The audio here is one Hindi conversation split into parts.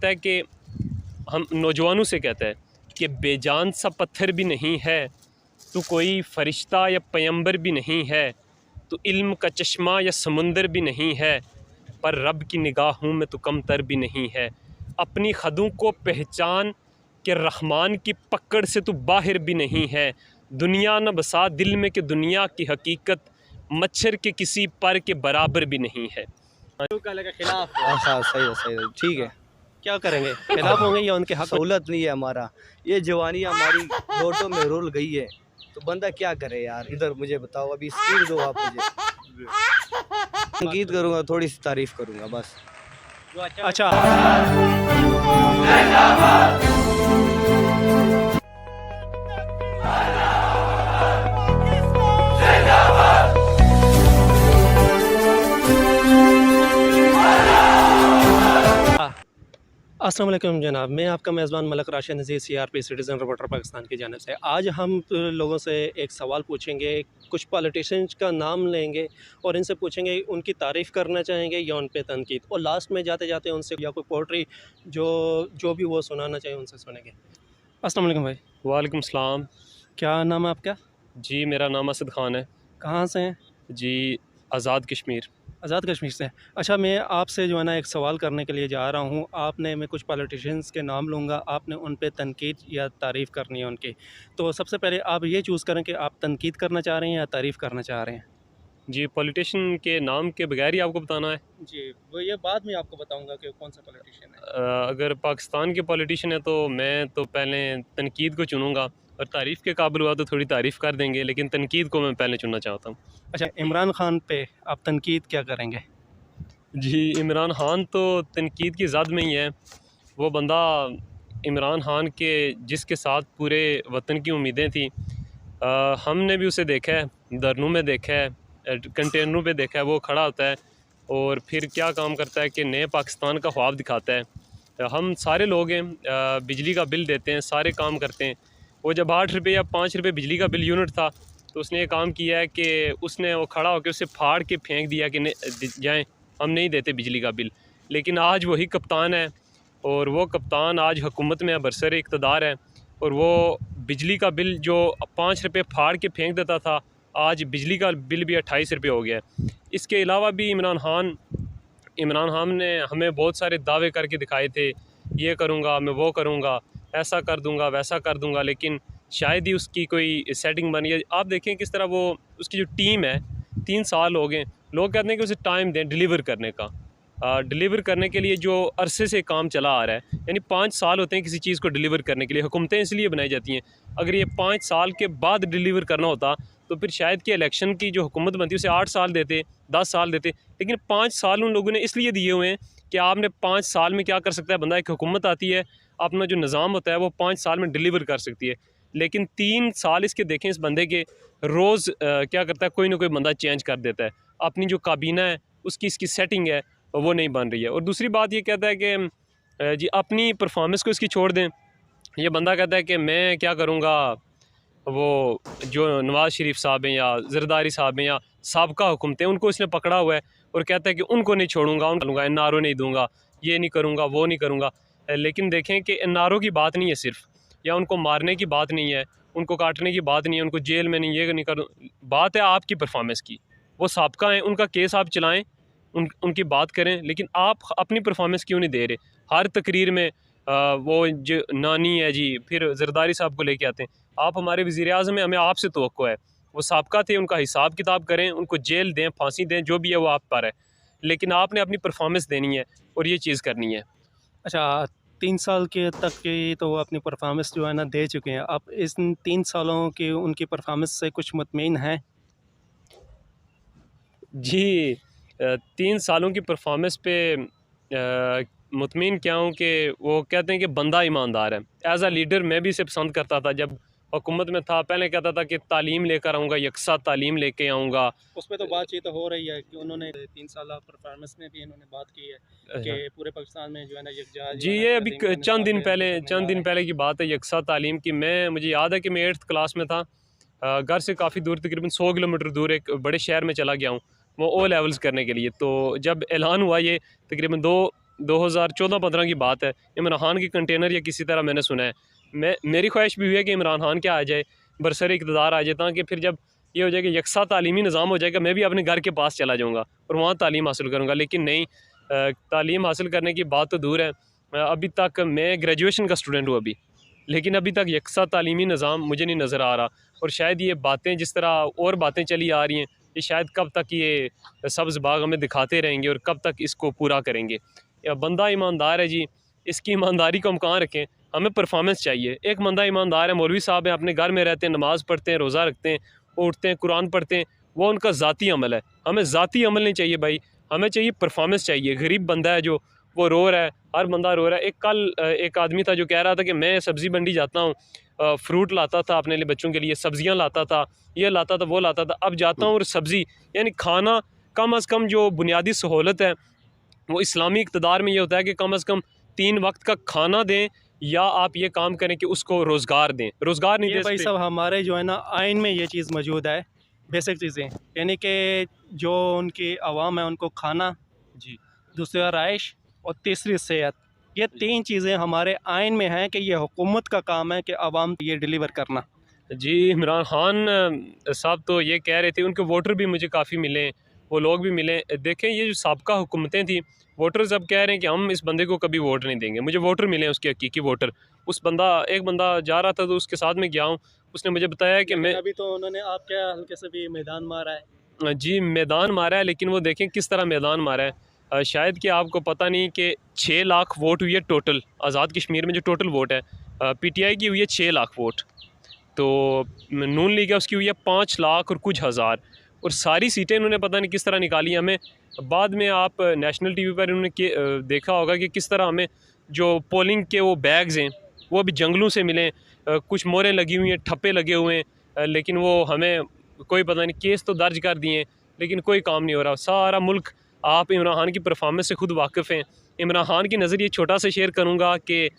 कहता है कि हम नौजवानों से कहता है कि बेजान सा पत्थर भी नहीं है, तो कोई फ़रिश्ता या पैगंबर भी नहीं है, तो इल्म का चश्मा या समुंदर भी नहीं है, पर रब की निगाहों में तो कमतर भी नहीं है। अपनी खदों को पहचान के रहमान की पकड़ से तो बाहर भी नहीं है। दुनिया न बसा दिल में कि दुनिया की हकीकत मच्छर के किसी पर के बराबर भी नहीं है। के खिलाफ हाँ सही है ठीक है। क्या करेंगे, खिलाफ होंगे या उनके हक में? सहूलत नहीं है हमारा, ये जवानी हमारी वोटों में रुल गई है, तो बंदा क्या करे यार। इधर मुझे बताओ, अभी स्पीड दो आप मुझे। संगीत करूँगा, थोड़ी सी तारीफ करूँगा बस। अच्छा अस्सलाम वालेकुम जनाब, मैं आपका मेज़बान मलक राशिद नज़ीर CRP सिटीज़न रिपोर्टर पाकिस्तान की जानिब से। आज हम लोगों से एक सवाल पूछेंगे, कुछ पॉलिटिशियंस का नाम लेंगे और इनसे पूछेंगे उनकी तारीफ़ करना चाहेंगे या उन पे तनकीद, और लास्ट में जाते जाते उनसे या कोई पोइट्री जो भी वो सुनाना चाहिए उनसे सुनेंगे। अस्सलाम वालेकुम भाई। वालेकुम सलाम। क्या नाम है आपका? जी मेरा नाम असद ख़ान है। कहाँ से हैं? जी आज़ाद कश्मीर। आज़ाद कश्मीर से। अच्छा, मैं आपसे जो है ना एक सवाल करने के लिए जा रहा हूँ। मैं कुछ पॉलिटिशियंस के नाम लूँगा, आपने उन पे तनकीद या तारीफ़ करनी है उनकी। तो सबसे पहले आप ये चूज़ करें कि आप तनकीद करना चाह रहे हैं या तारीफ़ करना चाह रहे हैं? जी पॉलिटिशियन के नाम के बगैर ही आपको बताना है? जी, वो ये बाद में आपको बताऊँगा कि कौन सा पॉलिटिशियन है। अगर पाकिस्तान के पॉलिटिशियन है तो मैं तो पहले तनकीद को चुनूँगा, और तारीफ़ के काबिल हुआ तो थोड़ी तारीफ़ कर देंगे, लेकिन तनकीद को मैं पहले चुनना चाहता हूँ। अच्छा, इमरान खान पे आप तनकीद क्या करेंगे? जी इमरान खान तो तनकीद की ज़द में ही है। वो बंदा इमरान खान के जिसके साथ पूरे वतन की उम्मीदें थी, हमने भी उसे देखा है, धरनों में देखा है, कंटेनरों पे देखा है। वो खड़ा होता है और फिर क्या काम करता है कि नए पाकिस्तान का ख्वाब दिखाता है। हम सारे लोग हैं, बिजली का बिल देते हैं, सारे काम करते हैं। वो जब 8 रुपये या 5 रुपये बिजली का बिल यूनिट था, तो उसने ये काम किया है कि उसने वो खड़ा होकर उसे फाड़ के फेंक दिया कि जाएँ, हम नहीं देते बिजली का बिल। लेकिन आज वही कप्तान है, और वो कप्तान आज हुकूमत में बरसर इक़्तिदार है, और वो बिजली का बिल जो 5 रुपये फाड़ के फेंक देता था, आज बिजली का बिल भी 28 रुपये हो गया है। इसके अलावा भी इमरान खान ने हमें बहुत सारे दावे करके दिखाए थे, ये करूँगा मैं, वो करूँगा, ऐसा कर दूँगा, वैसा कर दूँगा, लेकिन शायद ही उसकी कोई सेटिंग बनी है। आप देखें किस तरह वो उसकी जो टीम है, 3 साल हो गए, लोग कहते हैं कि उसे टाइम दें डिलीवर करने का। डिलीवर करने के लिए जो अरसे से काम चला आ रहा है, यानी 5 साल होते हैं किसी चीज़ को डिलीवर करने के लिए। हुकूमतें इसलिए बनाई जाती हैं, अगर ये 5 साल के बाद डिलीवर करना होता तो फिर शायद कि इलेक्शन की जो हुकूमत बनती है उसे 8 साल देते, 10 साल देते। लेकिन 5 साल उन लोगों ने इसलिए दिए हुए हैं कि आपने 5 साल में क्या कर सकता है बंदा। एक हुकूमत आती है, अपना जो निज़ाम होता है वो 5 साल में डिलीवर कर सकती है, लेकिन 3 साल इसके देखें इस बंदे के, रोज़ क्या करता है, कोई ना कोई बंदा चेंज कर देता है। अपनी जो काबीना है उसकी इसकी सेटिंग है वो नहीं बन रही है। और दूसरी बात ये कहता है कि जी अपनी परफॉर्मेंस को इसकी छोड़ दें। ये बंदा कहता है कि मैं क्या करूँगा, वो जो नवाज़ शरीफ साहब हैं या ज़रदारी साहब हैं या साबका हुकूमतें, उनको इसने पकड़ा हुआ है और कहता है कि उनको नहीं छोड़ूंगा, उनको लूँगा, NRO नहीं दूंगा, ये नहीं करूँगा, वो नहीं करूँगा। लेकिन देखें कि NRO की बात नहीं है सिर्फ, या उनको मारने की बात नहीं है, उनको काटने की बात नहीं है, उनको जेल में नहीं, ये नहीं करूँ, बात है आपकी परफॉर्मेंस की। वो साबका हैं, उनका केस आप चलाएँ, उनकी बात करें, लेकिन आप अपनी परफॉर्मेंस क्यों नहीं दे रहे? हर तकरीर में वो जो नानी है जी, फिर ज़रदारी साहब को लेके आते हैं। आप हमारे वज़ीर-ए-आज़म हैं, हमें आपसे तवक्को है। वो साबका थे, उनका हिसाब किताब करें, उनको जेल दें, फांसी दें, जो भी है वो आप पर है, लेकिन आपने अपनी परफॉर्मेंस देनी है और ये चीज़ करनी है। अच्छा, 3 साल के तक की तो वो अपनी परफॉर्मेंस जो है ना दे चुके हैं। आप इस 3 सालों की उनकी परफॉर्मेंस से कुछ मुतमईन हैं? जी 3 सालों की परफॉर्मेंस पे मुतमिन क्या हूँ कि वो कहते हैं कि बंदा ईमानदार है। एज़ अ लीडर मैं भी इसे पसंद करता था। जब हुकूमत में था, पहले कहता था कि तालीम लेकर आऊँगा, यकसा तालीम लेके आऊँगा। उस पे तो बातचीत हो रही है कि उन्होंने 3 साल परफॉर्मेंस में भी इन्होंने बात की है कि पूरे पाकिस्तान में जो है ना यकजा जी ये अभी चंद दिन पहले की बात है, यकसा तालीम की। मुझे याद है कि मैं 8th क्लास में था, घर से काफ़ी दूर, तकरीबन 100 किलोमीटर दूर एक बड़े शहर में चला गया हूँ, वो O लेवल्स करने के लिए। तो जब ऐलान हुआ ये तकरीबन 2014-15 की बात है, इमरान खान की कंटेनर या किसी तरह मैंने सुना है। मेरी ख्वाहिश भी हुई है कि इमरान खान क्या आ जाए, बरसर इक़्तिदार आ जाए, ताकि फिर जब ये हो जाए कि यकसा तालीमी निज़ाम हो जाएगा, मैं भी अपने घर के पास चला जाऊँगा और वहाँ तालीम हासिल करूँगा। लेकिन नहीं, तालीम हासिल करने की बात तो दूर है, अभी तक मैं ग्रेजुएशन का स्टूडेंट हूँ अभी, लेकिन अभी तक यकसा तालीमी निज़ाम मुझे नहीं नज़र आ रहा। और शायद ये बातें जिस तरह और बातें चली आ रही हैं, ये शायद कब तक ये सब्ज़ बाग हमें दिखाते रहेंगे और कब तक इसको पूरा करेंगे। या बंदा ईमानदार है जी, इसकी ईमानदारी को हम कहाँ रखें, हमें परफॉर्मेंस चाहिए। एक बंदा ईमानदार है, मौलवी साहब हैं, अपने घर में रहते हैं, नमाज़ पढ़ते हैं, रोज़ा रखते हैं, उठते हैं, कुरान पढ़ते हैं, वो उनका ज़ाती अमल है। हमें ज़ाती अमल नहीं चाहिए भाई, हमें चाहिए परफॉर्मेंस चाहिए। गरीब बंदा है जो, वो रो रहा है, हर बंदा रो रहा है। एक आदमी था जो कह रहा था कि मैं सब्ज़ी मंडी जाता हूँ, फ्रूट लाता था अपने लिए, बच्चों के लिए सब्ज़ियाँ लाता था, ये लाता था, वो लाता था, अब जाता हूँ और सब्ज़ी यानी खाना, कम अज़ कम जो बुनियादी सहूलत है वो इस्लामी इक़्तिदार में ये होता है कि कम अज़ कम 3 वक्त का खाना दें, या आप ये काम करें कि उसको रोज़गार दें। रोज़गार नहीं ये दे भाई सकते। साहब हमारे जो है ना आइन में ये चीज़ मौजूद है, बेसिक चीज़ें, यानी कि जो उनकी आवाम है उनको खाना, जी दूसरा राइश और तीसरी सेहत, ये 3 चीज़ें हमारे आइन में हैं कि ये हुकूमत का काम है कि आवाम ये डिलीवर करना। जी, इमरान खान साहब तो ये कह रहे थे, उनके वोटर भी मुझे काफ़ी मिले, वो लोग भी मिले। देखें, ये जो साबका हुकूमतें थी, वोटर्स अब कह रहे हैं कि हम इस बंदे को कभी वोट नहीं देंगे। मुझे वोटर मिले हैं, उसके हकीकी वोटर। एक बंदा जा रहा था तो उसके साथ में गया हूँ, उसने मुझे बताया कि मैं अभी तो उन्होंने आपके हल्के से भी मैदान मारा है। जी, मैदान मारा है, लेकिन वो देखें किस तरह मैदान मारा है। शायद कि आपको पता नहीं कि 6 लाख वोट हुई है टोटल, आज़ाद कश्मीर में जो टोटल वोट है। पीटीआई की हुई है 6 लाख वोट, तो नून लीग है उसकी हुई है 5 लाख और कुछ हज़ार, और सारी सीटें इन्होंने पता नहीं किस तरह निकाली हैं। हमें बाद में आप नेशनल टीवी पर इन्होंने देखा होगा कि किस तरह हमें जो पोलिंग के वो बैग्स हैं वो अभी जंगलों से मिले, कुछ मोहरें लगी हुई हैं, ठप्पे लगे हुए हैं, लेकिन वो हमें कोई पता नहीं, केस तो दर्ज कर दिए हैं लेकिन कोई काम नहीं हो रहा। सारा मुल्क, आप इमरान खान की परफॉर्मेंस से खुद वाकिफ़ हैं। इमरान खान की नज़रिए छोटा सा शेयर करूँगा कि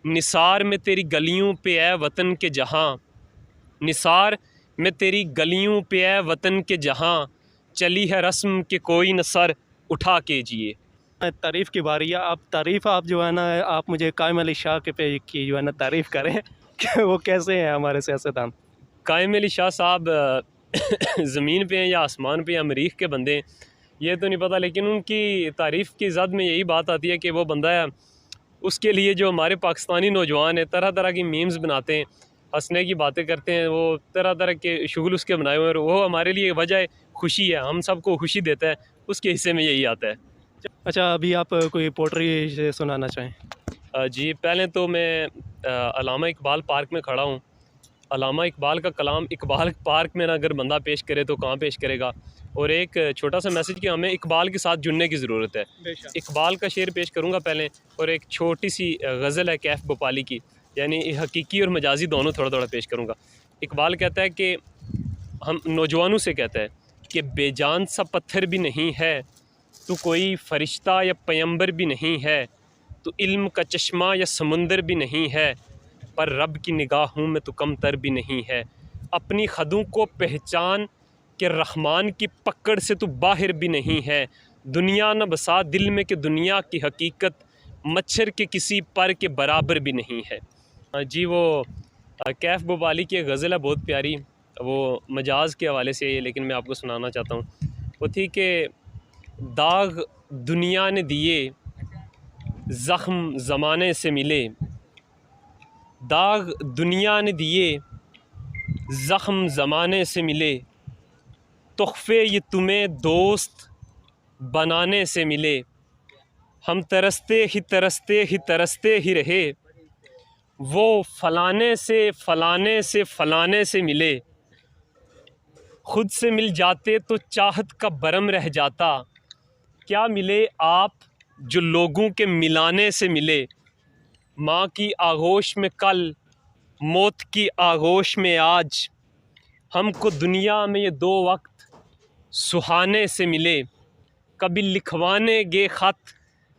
निसार में तेरी गलियों पे है वतन के जहाँ, निसार में तेरी गलियों पे है वतन के जहाँ, चली है रस्म के कोई न सर उठा के जिए। तारीफ़ की बारी है, आप तारीफ़ आप जो है ना, आप मुझे कायम अली शाह के पे की जो है ना तारीफ़ करें कि वो कैसे हैं हमारे सियासतदान। कायम अली शाह साहब ज़मीन पे हैं या आसमान पे या मरीख़ के बंदे हैं, ये तो नहीं पता, लेकिन उनकी तारीफ़ की ज़द में यही बात आती है कि वो बंदा है, उसके लिए जो हमारे पाकिस्तानी नौजवान हैं तरह तरह की मीम्स बनाते हैं, हंसने की बातें करते हैं, वो तरह तरह के शुगल उसके बनाए हुए हैं, और वो हमारे लिए वजह खुशी है, हम सबको खुशी देता है, उसके हिस्से में यही आता है। अच्छा, अभी आप कोई पोट्री सुनाना चाहें? जी, पहले तो मैं अल्लामा इकबाल पार्क में खड़ा हूँ। अल्लामा इकबाल का कलाम इकबाल पार्क में ना अगर बंदा पेश करे तो कहाँ पेश करेगा। और एक छोटा सा मैसेज कि हमें इकबाल के साथ जुड़ने की ज़रूरत है। इकबाल का शेर पेश करूँगा पहले, और एक छोटी सी गज़ल है कैफ़ भोपाली की, यानी हकीकी और मजाजी दोनों थोड़ा थोड़ा पेश करूँगा। इकबाल कहता है कि हम नौजवानों से कहता है कि बेजान सा पत्थर भी नहीं है, तो कोई फ़रिश्ता या पैगंबर भी नहीं है, तो इल्म का चश्मा या समुंदर भी नहीं है, पर रब की निगाहों में तो कम तर भी नहीं है। अपनी खदों को पहचान के रहमान की पकड़ से तो बाहर भी नहीं है। दुनिया न बसा दिल में कि दुनिया की हकीकत मच्छर के किसी पर के बराबर भी नहीं है। जी, वो कैफ़ भोपाली की एक गज़ल है बहुत प्यारी, वो मजाज के हवाले से है, लेकिन मैं आपको सुनाना चाहता हूँ। वो थी कि दाग दुनिया ने दिए, ज़ख्म ज़माने से मिले, दाग दुनिया ने दिए, ज़ख्म ज़माने से मिले, तोहफ़े ये तुम्हें दोस्त बनाने से मिले, हम तरसते ही तरसते ही तरसते ही रहे, वो फलाने से फलाने से फलाने से मिले, खुद से मिल जाते तो चाहत का बरम रह जाता, क्या मिले आप जो लोगों के मिलाने से मिले। माँ की आगोश में कल, मौत की आगोश में आज, हमको दुनिया में ये 2 वक्त सुहाने से मिले, कभी लिखवाने गे ख़त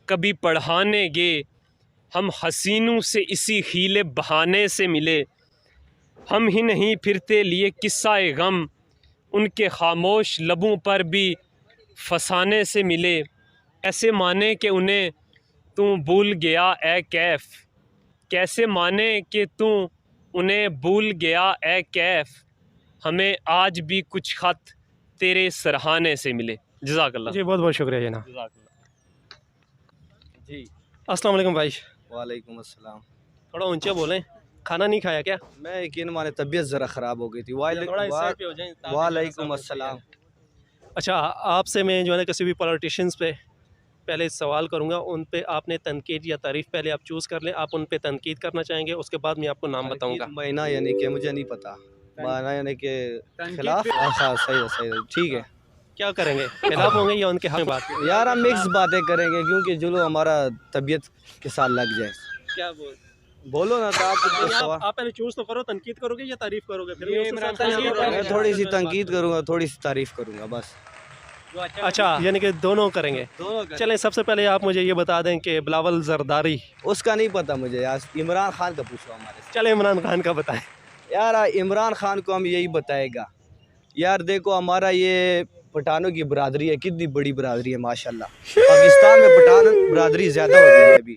कभी पढ़ाने गे, हम हसीनों से इसी हीले बहाने से मिले, हम ही नहीं फिरते लिए किस्सा-ए गम, उनके खामोश लबों पर भी फसाने से मिले, ऐसे माने कि उन्हें तू भूल गया ए कैफ, कैसे माने कि तू उन्हें भूल गया ए कैफ, हमें आज भी कुछ खत तेरे सरहाने से मिले। जज़ाकल्लाह। जी बहुत बहुत शुक्रिया जनाब। जी अस्सलाम वालेकुम भाई। वालेकुम अस्सलाम। थोड़ा ऊंचा बोलें, खाना नहीं खाया क्या? मैं यकीन माने तबीयत ज़रा ख़राब हो गई थी। थोड़ा इस साइड पे हो जाएं ताकि वालेकुम जरा अस्सलाम। अच्छा, आपसे मैं जो है ना किसी भी पॉलिटिशियंस पे पहले सवाल करूंगा, उन पे आपने तनकीद या तारीफ़ पहले आप चूज़ कर लें। आप उन पे तनकीद करना चाहेंगे, उसके बाद मैं आपको नाम बताऊंगा। महीना यानी कि मुझे नहीं पता, महीना यानी कि खिलाफ। अच्छा सही है, सही है, ठीक है। क्या करेंगे, खिलाफ होंगे या उनके हक में बात करेंगे? यार हम मिक्स बातें करेंगे क्योंकि जो लोग हमारा तबीयत के साथ लग जाए। क्या बोलो ना तो आप पहले चूज़ तो करो, तनकीद करोगे या तारीफ़ करोगे? फिर मैं उस हिसाब से यहाँ पे मैं थोड़ी सी तनकीद करूँगा, थोड़ी सी तारीफ करूँगा बस। अच्छा, यानी कि दोनों करेंगे। चलें, सबसे पहले आप मुझे ये बता दें कि बिलावल जरदारी। उसका नहीं पता मुझे यार, इमरान खान का पूछो हमारे से। चले इमरान खान का बताएं। यार इमरान खान को हम यही बताएगा। यार देखो हमारा ये पठानों की बरादरी है, कितनी बड़ी बरादरी है माशाल्लाह। पाकिस्तान में पठान बरादरी ज़्यादा हो गई है अभी।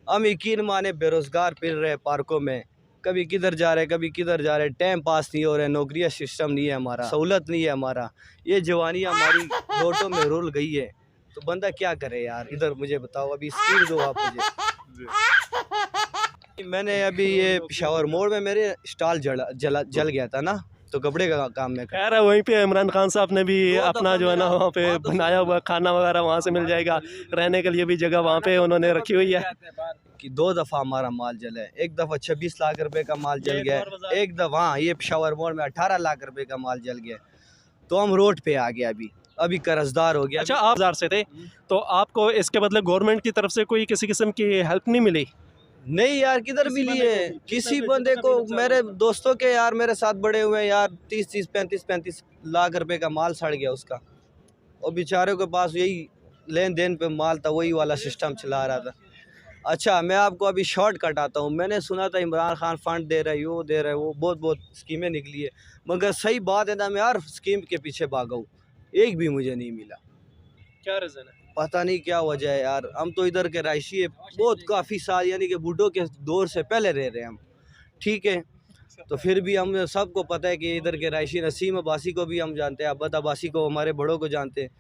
हम यकीन माने बेरोज़गार फिर रहे पार्कों में, कभी किधर जा रहे कभी किधर जा रहे, टाइम पास नहीं हो रहे, नौकरियां सिस्टम नहीं है हमारा, सहूलत नहीं है हमारा। ये जवानी हमारी होठों में रुल गई है, तो बंदा क्या करे यार। इधर मुझे बताओ, अभी स्पीड दो आप मुझे। मैंने अभी ये पेशावर मोड़ में मेरे स्टॉल जल गया था ना, तो कपड़े का काम में खैर है, वहीं पे इमरान खान साहब ने भी अपना जो है ना वहाँ पे बनाया हुआ खाना वगैरह वहाँ से मिल जाएगा, रहने के लिए भी जगह वहाँ पे उन्होंने रखी हुई है। कि 2 दफ़ा हमारा माल जला है। एक दफ़ा 26 लाख रुपए का माल जल गया है, एक दफ़ा हाँ ये पेशावर मोड़ में 18 लाख रुपए का माल जल गया। तो हम रोड पे आ गए, अभी कर्जदार हो गया। अच्छा, आप बाजार से थे तो आपको इसके बदले गवर्नमेंट की तरफ से कोई किसी किस्म की हेल्प नहीं मिली? नहीं यार, किधर मिली है किसी बंदे को। मेरे दोस्तों के यार मेरे साथ बड़े हुए हैं यार, 30 35 लाख रुपए का माल सड़ गया उसका, और बेचारों के पास यही लेन देन पे माल था, वही वाला सिस्टम चला रहा था। अच्छा मैं आपको अभी शॉर्ट कट आता हूँ। मैंने सुना था इमरान खान फंड दे रहा है, वो दे रहा है, वो बहुत स्कीमें निकली है, मगर सही बात है ना, मैं हर स्कीम के पीछे भागा हूँ, एक भी मुझे नहीं मिला। क्या रीज़न है? पता नहीं क्या वजह है यार। हम तो इधर के रायशी है, बहुत काफ़ी साल यानी कि बूढ़ों के दौर से पहले रह रहे हैं हम, ठीक है। तो फिर भी हम सबको पता है कि इधर के रायशी, नसीम अब्बासी को भी हम जानते हैं, अब्बद अब्बासी को, हमारे बड़ों को जानते हैं,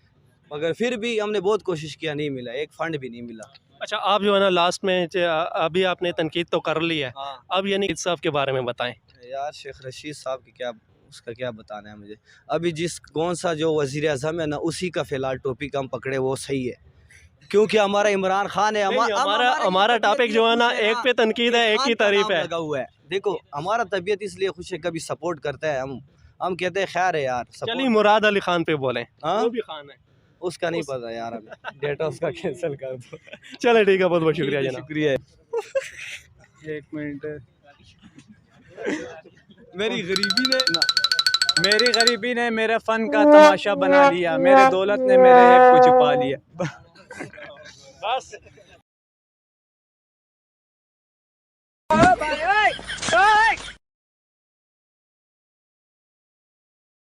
मगर फिर भी हमने बहुत कोशिश किया, नहीं मिला, एक फ़ंड भी नहीं मिला। अच्छा, आप जो है ना लास्ट में अभी आपने तनकीद तो कर ली है, हाँ अब यानी कि साहब के बारे में बताएं। यार, शेख रशीद साहब की क्या, उसका क्या बताना है मुझे। अभी जिस कौन सा जो वज़ीर आज़म है ना, उसी का फ़िलहाल टॉपिक हम पकड़े, वो सही है, क्योंकि हमारा इमरान खान है। हमारा टॉपिक जो है ना, एक पे तनकीद है, एक की तारीफ है लगा हुआ है। देखो हमारा तबीयत इसलिए खुश है, कभी सपोर्ट करता है, हम कहते हैं खैर है यार। चलिए मुराद अली खान पे बोलें। हाँ वो भी खान है, उसका नहीं पता यार, हमें डेटा उसका कैंसिल कर दो। चले ठीक है, बहुत बहुत शुक्रिया जनाब। शुक्रिया। एक मिनट, मेरी गरीबी ने मेरे फन का तमाशा बना लिया, मेरे दौलत ने मेरे ऐब को छुपा लिया। बस